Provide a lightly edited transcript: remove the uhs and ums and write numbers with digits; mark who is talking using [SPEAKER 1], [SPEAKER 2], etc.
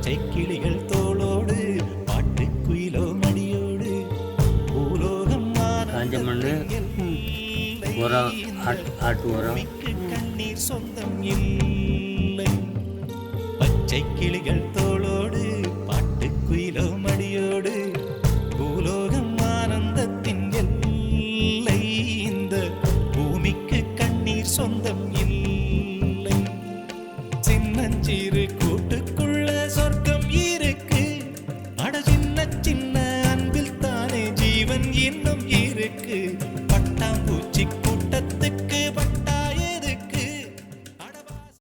[SPEAKER 1] பச்சை கிளிகள் தோளோடு பாட்டுக்குயிலோ மடியோடு பூலோகம்
[SPEAKER 2] காஞ்ச மண்ணு உரம் ஆட்டு உரம்
[SPEAKER 1] கண்ணீர் சொந்தம் இல்லை. பச்சை கிளிகள் தோளோடு பாட்டுக்குயிலோ மடியோடு பூலோகம் ஆனந்தத்தின் எல்லை. இந்த பூமிக்கு கண்ணீர் சொந்தம் இல்லை. சின்னஞ்சிறு